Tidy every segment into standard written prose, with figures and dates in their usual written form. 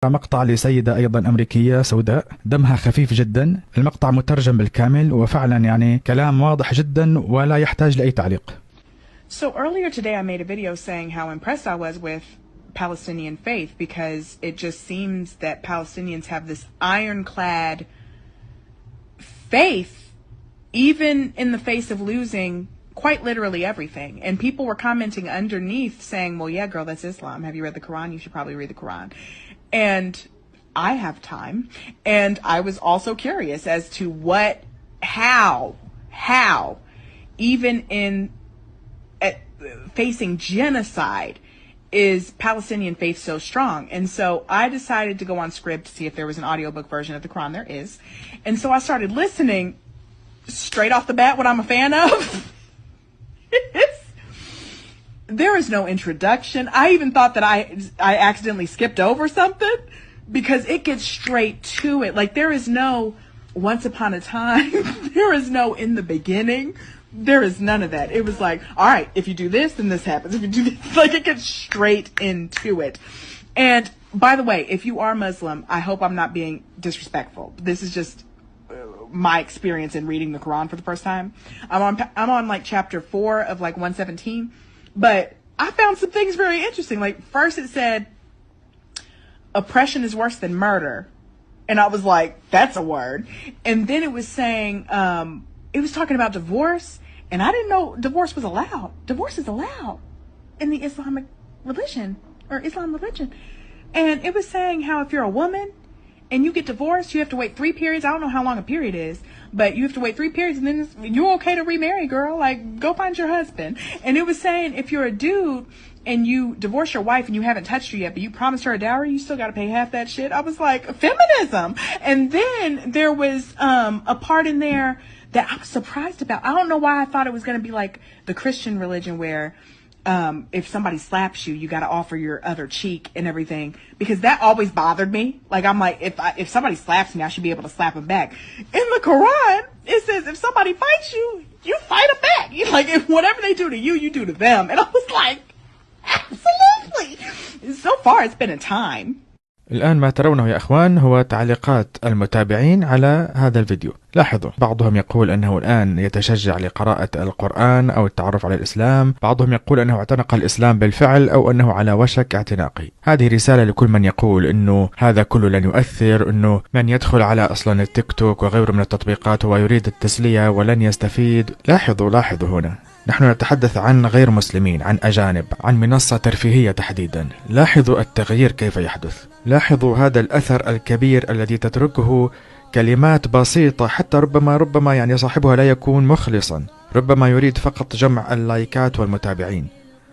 مقطع لسيدة أيضا أمريكية سوداء دمها خفيف جدا. المقطع مترجم بالكامل وفعلا يعني كلام واضح جدا ولا يحتاج لأي تعليق. So earlier today I made a video saying how impressed I was with Palestinian faith because it just seems that Palestinians have this ironclad faith even in the face of losing quite literally everything. And people were commenting underneath saying, well, yeah, girl, that's Islam. Have you read the Quran? You should probably read the Quran. And I have time. And I was also curious as to how, even in facing genocide, is Palestinian faith so strong? And so I decided to go on Scribd to see if there was an audiobook version of the Quran. There is. And so I started listening straight off the bat what I'm a fan of. There is no introduction. I even thought that I accidentally skipped over something because it gets straight to it. Like there is no once upon a time. There is no in the beginning. There is none of that. It was like, all right, if you do this, then this happens. If you do this, like it gets straight into it. And by the way, if you are Muslim, I hope I'm not being disrespectful. This is just my experience in reading the Quran for the first time. I'm on like chapter 4 of like 117, but I found some things very interesting. Like first it said oppression is worse than murder. And I was like, that's a word. And then it was saying, it was talking about divorce, and I didn't know divorce was allowed. Divorce is allowed in the Islamic religion or Islam religion. And it was saying how if you're a woman and you get divorced, you have to wait 3 periods. I don't know how long a period is, but you have to wait 3 periods and then you're okay to remarry, girl. Like, go find your husband. And it was saying if you're a dude and you divorce your wife and you haven't touched her yet, but you promised her a dowry, you still got to pay half that shit. I was like, feminism. And then there was a part in there that I was surprised about. I don't know why I thought it was going to be like the Christian religion where if somebody slaps you, you got to offer your other cheek and everything, because that always bothered me. Like, I'm like, if somebody slaps me, I should be able to slap them back. In the Quran, it says if somebody fights you, you fight them back. You like, if whatever they do to you, you do to them. And I was like, absolutely. So far, it's been a time. الآن ما ترونه يا أخوان هو تعليقات المتابعين على هذا الفيديو. لاحظوا، بعضهم يقول أنه الآن يتشجع لقراءة القرآن أو التعرف على الإسلام، بعضهم يقول أنه اعتنق الإسلام بالفعل أو أنه على وشك اعتناقه. هذه رسالة لكل من يقول أنه هذا كله لن يؤثر، أنه من يدخل على أصلا التيك توك وغيره من التطبيقات هو يريد التسلية ولن يستفيد. لاحظوا هنا نحن نتحدث عن غير مسلمين، عن أجانب، عن منصة ترفيهية تحديدا. لاحظوا التغيير كيف يحدث، لاحظوا هذا الأثر الكبير الذي تتركه كلمات بسيطة، حتى ربما يعني صاحبها لا يكون مخلصا، ربما يريد فقط جمع اللايكات والمتابعين.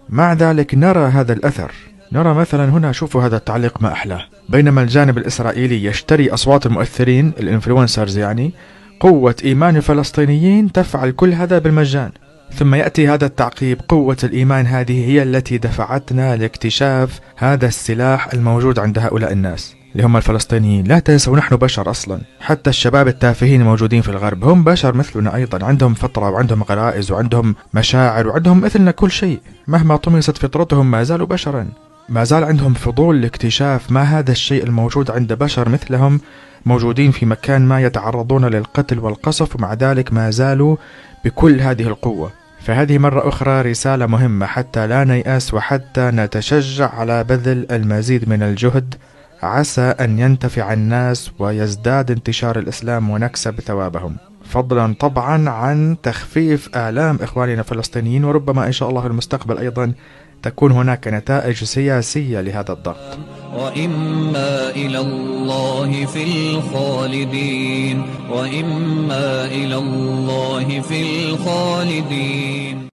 مع ذلك نرى هذا الأثر. نرى مثلا هنا، شوفوا هذا التعليق ما أحلاه، بينما الجانب الإسرائيلي يشتري أصوات المؤثرين الانفلونسرز، يعني قوة إيمان الفلسطينيين تفعل كل هذا بالمجان. ثم يأتي هذا التعقيب، قوة الإيمان هذه هي التي دفعتنا لاكتشاف هذا السلاح الموجود عند هؤلاء الناس اللي هم الفلسطينيين. لا تنسوا نحن بشر أصلا، حتى الشباب التافهين الموجودين في الغرب هم بشر مثلنا أيضا، عندهم فطرة وعندهم غرائز وعندهم مشاعر وعندهم مثلنا كل شيء، مهما طمست فطرتهم ما زالوا بشرا، ما زال عندهم فضول لاكتشاف ما هذا الشيء الموجود عند بشر مثلهم موجودين في مكان ما يتعرضون للقتل والقصف، ومع ذلك ما زالوا بكل هذه القوة. فهذه مرة أخرى رسالة مهمة حتى لا نيأس وحتى نتشجع على بذل المزيد من الجهد، عسى أن ينتفع الناس ويزداد انتشار الإسلام ونكسب ثوابهم، فضلا طبعا عن تخفيف آلام إخواننا الفلسطينيين، وربما إن شاء الله في المستقبل أيضا تكون هناك نتائج سياسية لهذا الضغط. وإما إلى الله في الخالدين، وإما إلى الله في الخالدين.